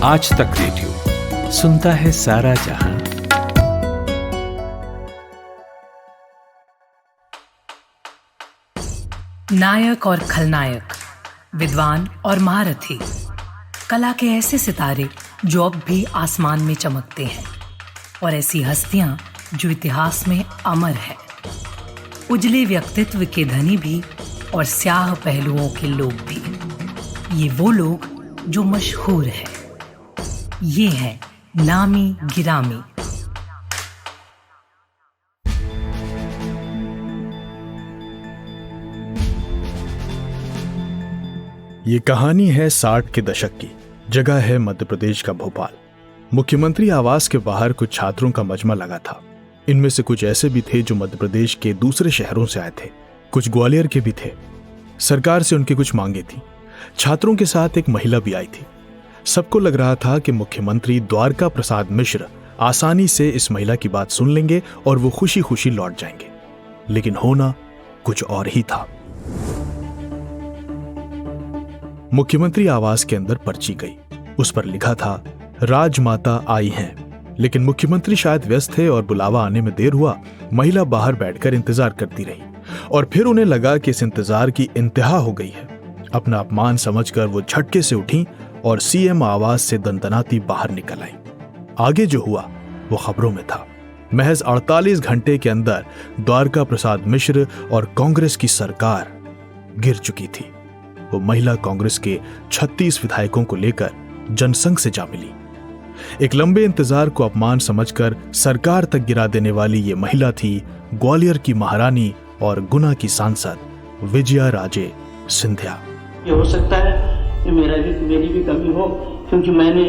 आज तक रेडियो सुनता है सारा जहां। नायक और खलनायक, विद्वान और महारथी, कला के ऐसे सितारे जो अब भी आसमान में चमकते हैं, और ऐसी हस्तियां जो इतिहास में अमर है। उजले व्यक्तित्व के धनी भी और स्याह पहलुओं के लोग भी। ये वो लोग जो मशहूर हैं। ये है नामी गिरामी। ये कहानी है 60 के दशक की। जगह है मध्य प्रदेश का भोपाल। मुख्यमंत्री आवास के बाहर कुछ छात्रों का मजमा लगा था। इनमें से कुछ ऐसे भी थे जो मध्य प्रदेश के दूसरे शहरों से आए थे, कुछ ग्वालियर के भी थे। सरकार से उनकी कुछ मांगे थी। छात्रों के साथ एक महिला भी आई थी। सबको लग रहा था कि मुख्यमंत्री द्वारका प्रसाद मिश्र आसानी से इस महिला की बात सुन लेंगे और वो खुशी खुशी लौट जाएंगे। लेकिन होना कुछ और ही था। मुख्यमंत्री आवास के अंदर पर्ची गई। उस पर लिखा था, राजमाता आई हैं। लेकिन मुख्यमंत्री शायद व्यस्त थे और बुलावा आने में देर हुआ। महिला बाहर बैठकर इंतजार करती रही और फिर उन्हें लगा कि इस इंतजार की इंतहा हो गई है। अपना अपमान समझकर वो झटके से उठी और सीएम आवास से दनदनाती बाहर निकल आई। आगे जो हुआ वो खबरों में था। महज 48 घंटे के अंदर द्वारका प्रसाद मिश्र और कांग्रेस की सरकार गिर चुकी थी। वो महिला कांग्रेस के 36 विधायकों को लेकर जनसंघ से जा मिली। एक लंबे इंतजार को अपमान समझकर सरकार तक गिरा देने वाली ये महिला थी ग्वालियर की महारानी और गुना की सांसद विजया राजे सिंधिया। ये हो सकता है कि मेरी भी कमी हो, क्योंकि मैंने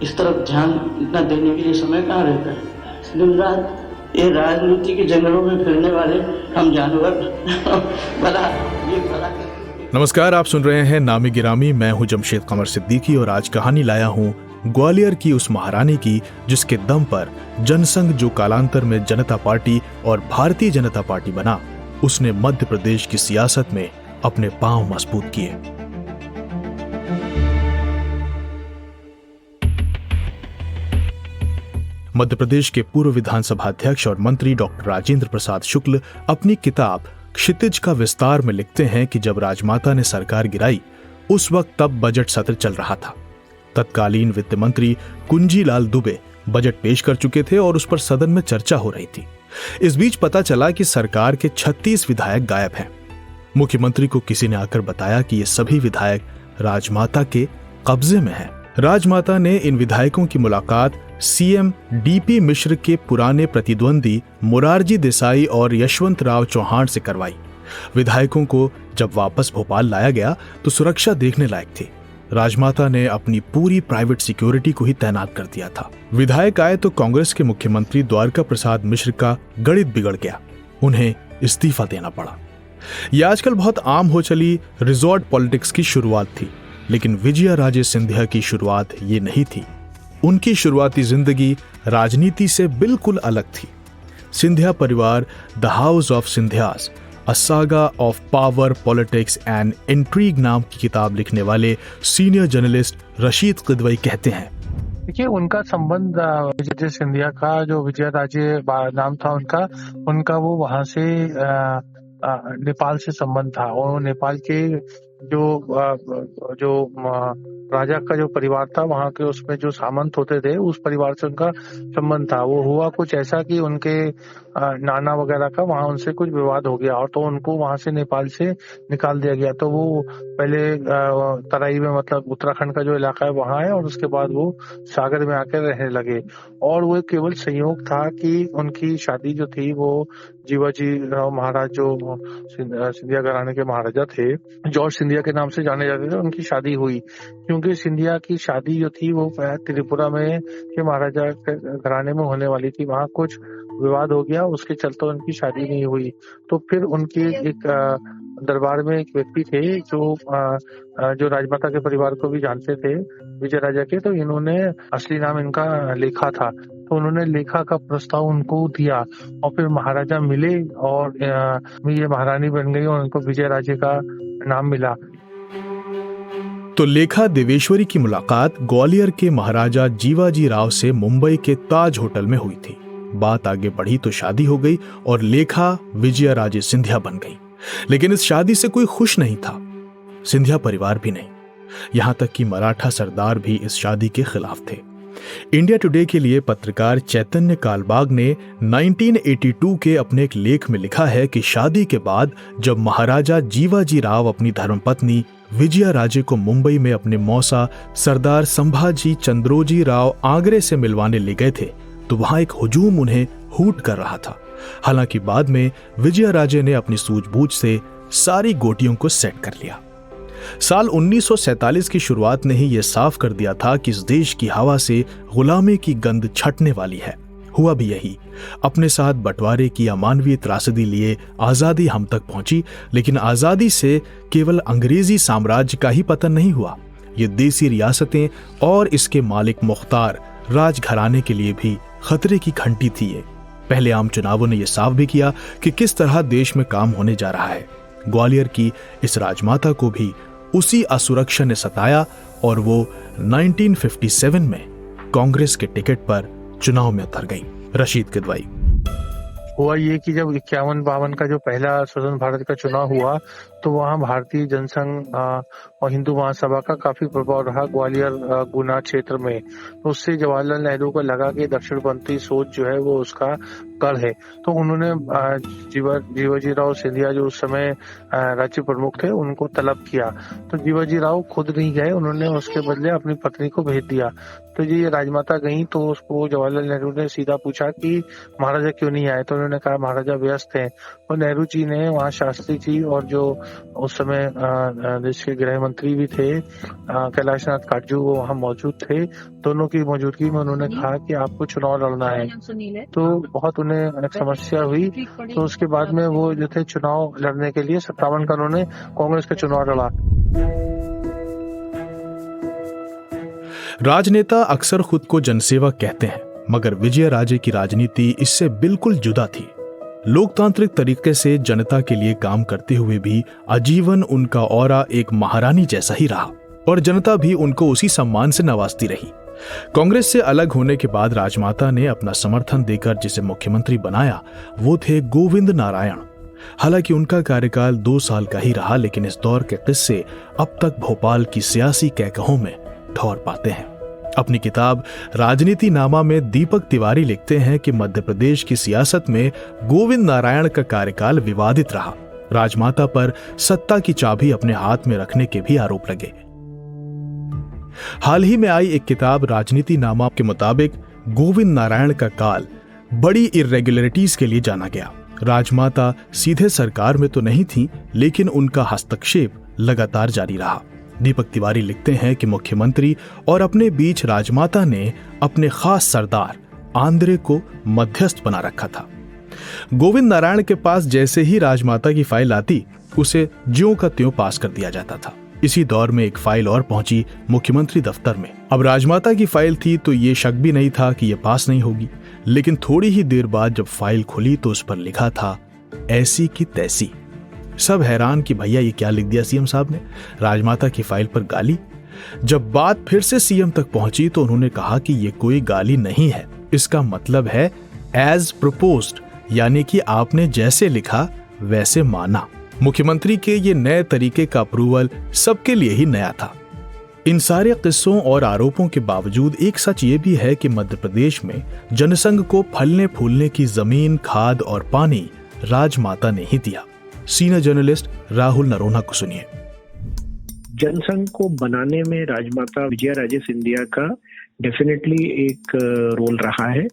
इस तरफ ध्यान इतना देने के लिए समय कहाँ रहता है। दिन रात ये राजनीति के जंगलों में फिरने वाले हम जानवर भला ये भला। नमस्कार, आप सुन रहे हैं नामी गिरामी। मैं हूं जमशेद कमर सिद्दीकी और आज कहानी लाया हूं ग्वालियर की उस महारानी की जिसके दम पर जनसंघ, जो कालांतर में जनता पार्टी और भारतीय जनता पार्टी बना, उसने मध्य प्रदेश की सियासत में अपने पांव मजबूत किए। मध्य प्रदेश के पूर्व विधानसभा अध्यक्ष और मंत्री डॉक्टर राजेंद्र प्रसाद शुक्ल अपनी किताब क्षितिज का विस्तार में लिखते हैं कि जब राजमाता ने सरकार गिराई, उस वक्त तब बजट सत्र चल रहा था। तत्कालीन वित्त मंत्री कुंजीलाल दुबे बजट पेश कर चुके थे और उस पर सदन में चर्चा हो रही थी। इस बीच पता चला कि सरकार के 36 विधायक गायब हैं। मुख्यमंत्री को किसी ने आकर बताया कि ये सभी विधायक राजमाता के कब्जे में हैं। राजमाता ने इन विधायकों की मुलाकात सीएम डीपी मिश्र के पुराने प्रतिद्वंदी मोरारजी देसाई और यशवंत राव चौहान से करवाई। विधायकों को जब वापस भोपाल लाया गया तो सुरक्षा देखने लायक थी। राजमाता ने अपनी पूरी प्राइवेट सिक्योरिटी को ही तैनात कर दिया था। विधायक आए तो कांग्रेस के मुख्यमंत्री द्वारका प्रसाद मिश्र का गणित बिगड़ गया। उन्हें इस्तीफा देना पड़ा। यह आजकल बहुत आम हो चली रिजॉर्ट पॉलिटिक्स की शुरुआत थी, लेकिन विजया राजे सिंधिया की शुरुआत ये नहीं थी। उनकी शुरुआती जिंदगी राजनीति से बिल्कुल अलग थी। सिंधिया परिवार the house of Scindias, a saga of power, politics and intrigue नाम की किताब लिखने वाले सीनियर जर्नलिस्ट रशीद किदवई कहते हैं। देखिए, उनका संबंध विजय सिंधिया का, जो विजय राजे नाम था उनका वो वहां से नेपाल से संबंध था। और नेपाल के जो राजा का जो परिवार था, वहां के उसमें जो सामंत होते थे, उस परिवार से उनका संबंध था। वो हुआ कुछ ऐसा कि उनके नाना वगैरह का वहां उनसे कुछ विवाद हो गया और तो उनको वहां से नेपाल से निकाल दिया गया। तो वो पहले तराई में, मतलब उत्तराखंड का जो इलाका है वहां है, और उसके बाद वो सागर में आकर रहने लगे। और वो केवल संयोग था कि उनकी शादी जो थी वो जीवाजी राव महाराज, जो सिंधिया घराने के महाराजा थे, जॉर्ज सिंधिया के नाम से जाने जाते थे, उनकी शादी हुई। क्योंकि सिंधिया की शादी जो थी वो त्रिपुरा में के महाराजा घराने में होने वाली थी, वहां कुछ विवाद हो गया, उसके चलते उनकी शादी नहीं हुई। तो फिर उनके एक दरबार में एक व्यक्ति थे जो राजमाता के परिवार को भी जानते थे, विजय राजा के। तो इन्होंने, असली नाम इनका लेखा था, तो उन्होंने लेखा का प्रस्ताव उनको दिया और फिर महाराजा मिले और ये महारानी बन गई और उनको विजय राजे का नाम मिला। तो लेखा देवेश्वरी की मुलाकात ग्वालियर के महाराजा जीवाजी राव से मुंबई के ताज होटल में हुई थी। बात आगे बढ़ी तो शादी हो गई और लेखा विजयाराजे सिंधिया बन गई। लेकिन इस शादी से कोई खुश नहीं था, सिंधिया परिवार भी नहीं। यहां तक कि मराठा सरदार भी इस शादी के खिलाफ थे। इंडिया टुडे के लिए पत्रकार चैतन्य कालबाग ने 1982 के अपने एक लेख में लिखा है कि शादी के बाद जब महाराजा जीवाजी राव अपनी धर्मपत्नी विजयाराजे को मुंबई में अपने मौसा सरदार संभाजी चंद्रोजी राव आगरे से मिलवाने ले गए थे तो वहां एक हुजूम उन्हें हूट कर रहा था। हालांकि बाद में विजयाराजे ने अपनी सूझबूझ से सारी गोटियों को सेट कर लिया। साल 1947 की शुरुआत ने ही यह साफ कर दिया था कि इस देश की हवा से गुलामी की गंध छटने वाली है। हुआ भी यही। अपने साथ बंटवारे की अमानवीय त्रासदी लिए आजादी हम तक पहुंची, लेकिन आजादी से केवल अंग्रेजी साम्राज्य का ही पतन नहीं हुआ। ये देसी रियासतें और इसके मालिक मुख्तार राजघराने के लिए भी खतरे की घंटी थी। ये पहले आम चुनावों ने यह साफ भी किया कि किस तरह देश में काम होने जा रहा है। ग्वालियर की इस राजमाता को भी उसी असुरक्षा ने सताया और वो 1957 में कांग्रेस के टिकट पर चुनाव में उतर गई। रशीद किदवाई। हुआ ये कि जब 51-52 का जो पहला स्वतंत्र भारत का चुनाव हुआ तो वहाँ भारतीय जनसंघ और हिंदू महासभा का काफी प्रभाव रहा ग्वालियर गुना क्षेत्र में। तो उससे जवाहरलाल नेहरू को लगा कि दक्षिणपंथी सोच जो है वो उसका गढ़ है। तो उन्होंने जीवाजी राव सिंधिया जो उस समय राज्य प्रमुख थे उनको तलब किया। तो जीवाजी राव खुद नहीं गए, उन्होंने उसके बदले अपनी पत्नी को भेज दिया। तो ये राजमाता गई तो उसको जवाहरलाल नेहरू ने सीधा पूछा कि महाराजा क्यों नहीं आए। तो उन्होंने कहा महाराजा व्यस्त हैं। और नेहरू जी ने वहाँ शास्त्री जी और जो उस समय देश के गृह मंत्री भी थे कैलाश नाथ काटजू वो वहाँ मौजूद थे। दोनों की मौजूदगी में उन्होंने कहा कि आपको चुनाव लड़ना है। तो बहुत उन्हें एक समस्या हुई। तो उसके बाद में वो जो थे चुनाव लड़ने के लिए 57 का उन्होंने कांग्रेस का चुनाव लड़ा। राजनेता अक्सर खुद को जनसेवक कहते हैं, मगर विजयाराजे की राजनीति इससे बिल्कुल जुदा थी। लोकतांत्रिक तरीके से जनता के लिए काम करते हुए भी आजीवन उनका ऑरा एक महारानी जैसा ही रहा और जनता भी उनको उसी सम्मान से नवाजती रही। कांग्रेस से अलग होने के बाद राजमाता ने अपना समर्थन देकर जिसे मुख्यमंत्री बनाया वो थे गोविंद नारायण। हालांकि उनका कार्यकाल 2 साल का ही रहा, लेकिन इस दौर के किस्से अब तक भोपाल की सियासी कहकहों में ठौर पाते हैं। अपनी किताब राजनीति नामा में दीपक तिवारी लिखते हैं कि मध्य प्रदेश की सियासत में गोविंद नारायण का कार्यकाल विवादित रहा। राजमाता पर सत्ता की चाबी अपने हाथ में रखने के भी आरोप लगे। हाल ही में आई एक किताब राजनीति नामा के मुताबिक गोविंद नारायण का काल बड़ी इर्रेगुलरिटीज के लिए जाना गया। राजमाता सीधे सरकार में तो नहीं थी, लेकिन उनका हस्तक्षेप लगातार जारी रहा। दीपक तिवारी लिखते हैं कि मुख्यमंत्री और अपने बीच राजमाता ने अपने खास सरदार आंद्रे को मध्यस्थ बना रखा था। गोविंद नारायण के पास जैसे ही राजमाता की फाइल आती उसे ज्यों का त्यों पास कर दिया जाता था। इसी दौर में एक फाइल और पहुंची मुख्यमंत्री दफ्तर में। अब राजमाता की फाइल थी तो ये शक भी नहीं था कि यह पास नहीं होगी, लेकिन थोड़ी ही देर बाद जब फाइल खुली तो उस पर लिखा था ऐसी की तैसी। सब हैरान कि भैया ये क्या लिख दिया सीएम साहब ने, राजमाता की फाइल पर गाली। जब बात फिर से सीएम तक पहुंची तो उन्होंने कहा कि ये कोई गाली नहीं है, इसका मतलब है एज प्रपोज्ड, यानी कि आपने जैसे लिखा वैसे माना। मुख्यमंत्री के ये नए तरीके का अप्रूवल सबके लिए ही नया था। इन सारे किस्सों और आरोपों के बावजूद एक सच ये भी है कि मध्य प्रदेश में जनसंघ को फलने फूलने की जमीन, खाद और पानी राजमाता ने ही दिया। सीनियर जर्नलिस्ट राहुल नरोना को सुनिए। जनसंघ को बनाने में राजमाता विजयाराजे सिंधिया का डेफिनेटली एक रोल रहा है।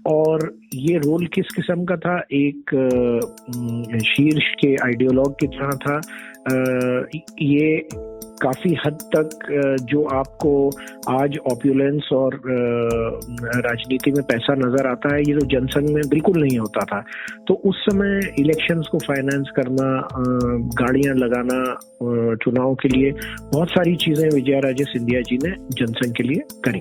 और ये रोल किस किस्म का था, एक शीर्ष के आइडियोलॉग की तरह था। ये काफी हद तक जो आपको आज ऑप्युलेंस और राजनीति में पैसा नजर आता है, ये तो जनसंघ में बिल्कुल नहीं होता था। तो उस समय इलेक्शंस को फाइनेंस करना, गाड़ियां लगाना चुनाव के लिए, बहुत सारी चीजें विजयाराजे सिंधिया जी ने जनसंघ के लिए करी।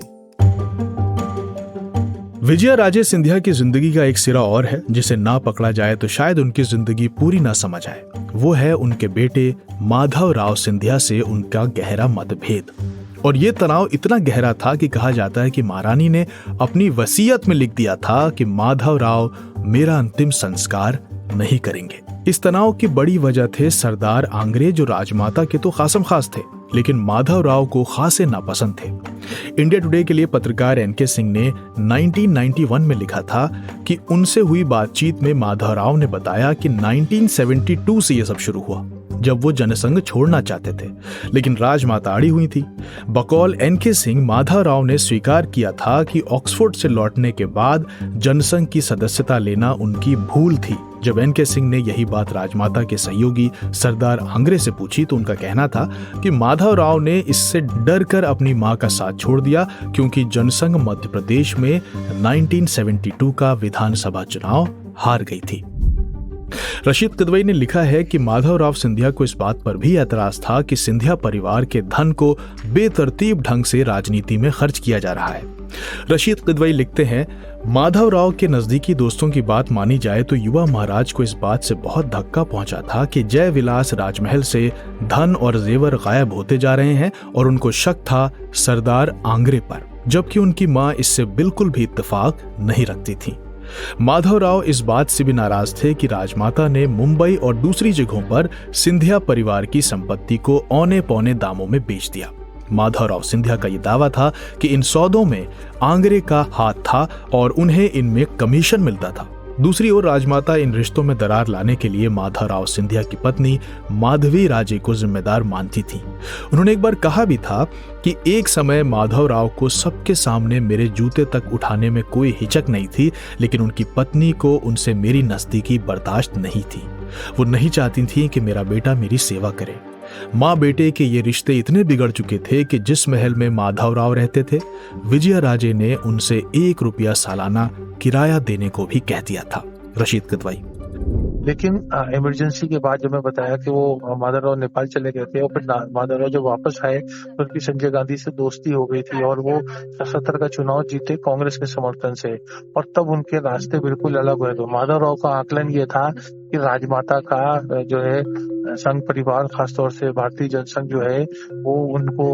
विजयाराजे सिंधिया की जिंदगी का एक सिरा और है जिसे ना पकड़ा जाए तो शायद उनकी जिंदगी पूरी ना समझ आए। वो है उनके बेटे माधवराव सिंधिया से उनका गहरा मतभेद। और ये तनाव इतना गहरा था कि कहा जाता है कि महारानी ने अपनी वसीयत में लिख दिया था कि माधवराव मेरा अंतिम संस्कार नहीं करेंगे। इस तनाव की बड़ी वजह थे सरदार आंग्रे, जो राजमाता के तो खासम खास थे लेकिन माधवराव को खासे नापसंद थे। इंडिया टुडे के लिए पत्रकार एनके सिंह ने 1991 में लिखा था कि उनसे हुई बातचीत में माधवराव ने बताया कि 1972 से यह सब शुरू हुआ, जब वो जनसंघ छोड़ना चाहते थे, लेकिन राजमाता अड़ी हुई थी। बकौल एनके सिंह, माधवराव ने स्वीकार किया था कि ऑक्सफोर्ड से लौटने के बाद जनसंघ की सदस्यता लेना उनकी भूल थी। जब एनके सिंह ने यही बात राजमाता के सहयोगी सरदार आंग्रे से पूछी तो उनका कहना था कि माधवराव ने इससे डर कर अपनी मां का साथ छोड़ दिया, क्योंकि जनसंघ मध्य प्रदेश में 1972 का विधानसभा चुनाव हार गई थी। रशीद किदवई ने लिखा है कि माधवराव सिंधिया को इस बात पर भी एतराज था कि सिंधिया परिवार के धन को बेतरतीब ढंग से राजनीति में खर्च किया जा रहा है। रशीद किदवई लिखते हैं, माधवराव के नजदीकी दोस्तों की बात मानी जाए तो युवा महाराज को इस बात से बहुत धक्का पहुंचा था कि जय विलास राजमहल से धन और जेवर गायब होते जा रहे हैं और उनको शक था सरदार आंग्रे पर, जबकि उनकी मां इससे बिल्कुल भी इत्तेफाक नहीं रखती थी। माधवराव इस बात से भी नाराज थे कि राजमाता ने मुंबई और दूसरी जगहों पर सिंधिया परिवार की संपत्ति को औने पौने दामों में बेच दिया। माधवराव सिंधिया का यह दावा था कि इन सौदों में आंग्रे का हाथ था और उन्हें इनमें कमीशन मिलता था। दूसरी ओर राजमाता इन रिश्तों में दरार लाने के लिए माधवराव सिंधिया की पत्नी माधवी राजे को जिम्मेदार मानती थी। उन्होंने एक बार कहा भी था कि एक समय माधवराव को सबके सामने मेरे जूते तक उठाने में कोई हिचक नहीं थी, लेकिन उनकी पत्नी को उनसे मेरी नजदीकी बर्दाश्त नहीं थी। वो नहीं चाहती थी कि मेरा बेटा मेरी सेवा करे। माँ बेटे के ये रिश्ते इतने बिगड़ चुके थे कि जिस महल में माधवराव रहते थे, विजयाराजे ने उनसे 1 रुपया सालाना किराया देने को भी कह दिया था। रशीद किदवई। लेकिन इमरजेंसी के बाद जब मैं बताया कि वो माधवराव नेपाल चले गए थे और फिर माधवराव जब वापस आए तो उनकी संजय गांधी से दोस्ती हो गई थी और वो 77 का चुनाव जीते कांग्रेस के समर्थन से, और तब उनके रास्ते बिल्कुल अलग हुए। तो माधवराव का आकलन ये था कि राजमाता का जो है संघ परिवार, खासतौर से भारतीय जनसंघ जो है वो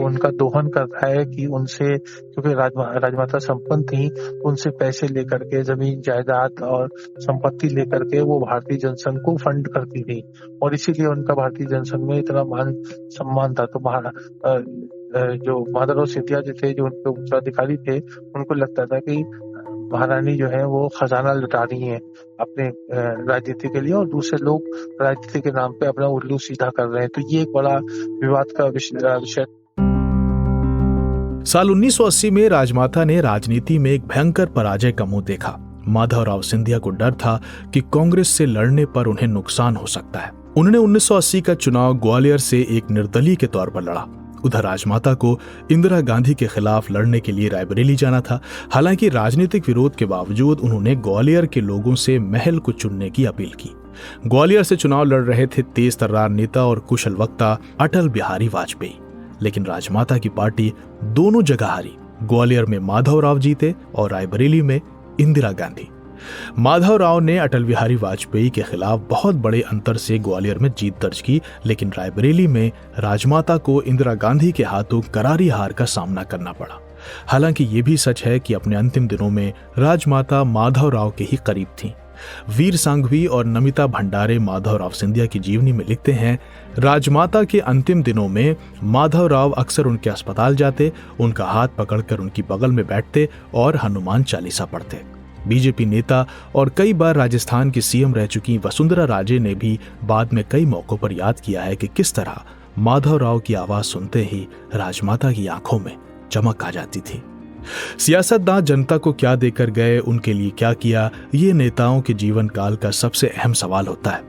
उनका दोहन करता है कि उनसे, क्योंकि राजमाता संपन्न थी, उनसे पैसे लेकर के, जमीन जायदाद और संपत्ति लेकर के वो भारतीय जनसंघ को फंड करती थी और इसीलिए उनका भारतीय जनसंघ में इतना मान सम्मान था। तो जो माधवराव सिंधिया जो थे, जो उनके उत्तराधिकारी थे, उनको लगता था कि महारानी जो है वो खजाना लुटा रही है अपने राजनीति के लिए और दूसरे लोग राजनीति के नाम पे अपना उल्लू सीधा कर रहे हैं। तो ये एक बड़ा विवाद का विषय। साल 1980 में राजमाता ने राजनीति में एक भयंकर पराजय का मुंह देखा। माधवराव सिंधिया को डर था कि कांग्रेस से लड़ने पर उन्हें नुकसान हो सकता है। उन्होंने 1980 का चुनाव ग्वालियर से एक निर्दलीय के तौर पर लड़ा। उधर राजमाता को इंदिरा गांधी के खिलाफ लड़ने के लिए रायबरेली जाना था। हालांकि राजनीतिक विरोध के बावजूद उन्होंने ग्वालियर के लोगों से महल को चुनने की अपील की। ग्वालियर से चुनाव लड़ रहे थे तेज तर्रार नेता और कुशल वक्ता अटल बिहारी वाजपेयी, लेकिन राजमाता की पार्टी दोनों जगह हारी। ग्वालियर में माधवराव जीते और रायबरेली में इंदिरा गांधी। माधवराव ने अटल बिहारी वाजपेयी के खिलाफ बहुत बड़े अंतर से ग्वालियर में जीत दर्ज की, लेकिन रायबरेली में राजमाता को इंदिरा गांधी के हाथों करारी हार का सामना करना पड़ा। हालांकि ये भी सच है कि अपने अंतिम दिनों में राजमाता माधवराव के ही करीब थीं। वीर सांघवी और नमिता भंडारे माधवराव सिंधिया की जीवनी में लिखते हैं, राजमाता के अंतिम दिनों में माधवराव अक्सर उनके अस्पताल जाते, उनका हाथ पकड़कर उनकी बगल में बैठते और हनुमान चालीसा पढ़ते। बीजेपी नेता और कई बार राजस्थान की सीएम रह चुकी वसुंधरा राजे ने भी बाद में कई मौकों पर याद किया है कि किस तरह माधवराव की आवाज सुनते ही राजमाता की आंखों में चमक आ जाती थी। सियासतदान जनता को क्या देकर गए, उनके लिए क्या किया, ये नेताओं के जीवन काल का सबसे अहम सवाल होता है।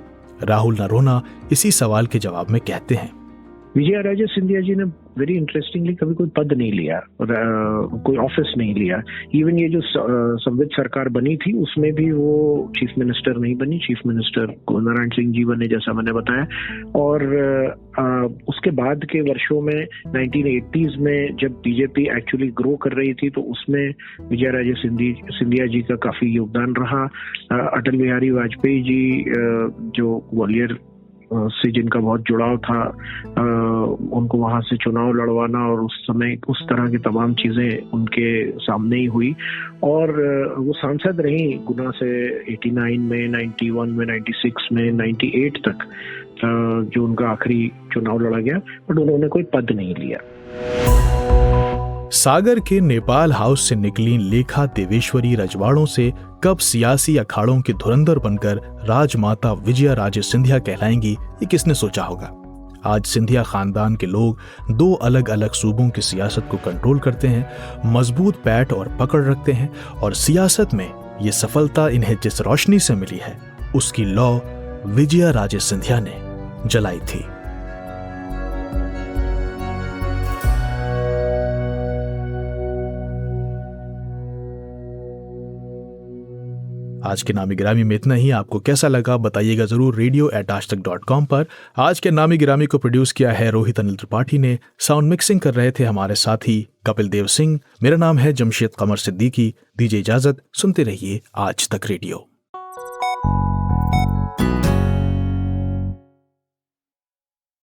राहुल नरोना इसी सवाल के जवाब में कहते हैं, विजयाराजे सिंधिया जी ने वेरी इंटरेस्टिंगली कभी कोई पद नहीं लिया और कोई ऑफिस नहीं लिया। इवन ये जो संवित सरकार बनी थी उसमें भी वो चीफ मिनिस्टर नहीं बनी, चीफ मिनिस्टर नारायण सिंह जी बने जैसा मैंने बताया। और उसके बाद के वर्षों में 1980s में जब बीजेपी एक्चुअली ग्रो कर रही थी तो उसमें विजयाराजे सिंधिया जी का काफी योगदान रहा। अटल बिहारी वाजपेयी जी जो ग्वालियर से जिनका बहुत जुड़ाव था, उनको वहां से चुनाव लड़वाना और उस समय उस तरह की तमाम चीजें उनके सामने ही हुई। और वो सांसद रही गुना से 89 में, 91 में, 96 में, 98 तक जो उनका आखिरी चुनाव लड़ा गया, बट उन्होंने कोई पद नहीं लिया। सागर के नेपाल हाउस से निकली लेखा देवेश्वरी रजवाड़ों से कब सियासी अखाड़ों की धुरंधर बनकर राजमाता विजयाराजे सिंधिया कहलाएंगी, ये किसने सोचा होगा। आज सिंधिया खानदान के लोग 2 अलग अलग सूबों की सियासत को कंट्रोल करते हैं, मजबूत पैठ और पकड़ रखते हैं, और सियासत में ये सफलता इन्हें जिस रोशनी से मिली है उसकी लौ विजयाराजे सिंधिया ने जलाई थी। आज के नामी गिरामी में इतना ही। आपको कैसा लगा बताइएगा जरूर radio@aajtak.com पर। आज के नामी गिरामी को प्रोड्यूस किया है रोहित अनिल त्रिपाठी ने। साउंड मिक्सिंग कर रहे थे हमारे साथी कपिल देव सिंह। मेरा नाम है जमशेद कमर सिद्दीकी। दीजिए इजाजत, सुनते रहिए आज तक रेडियो।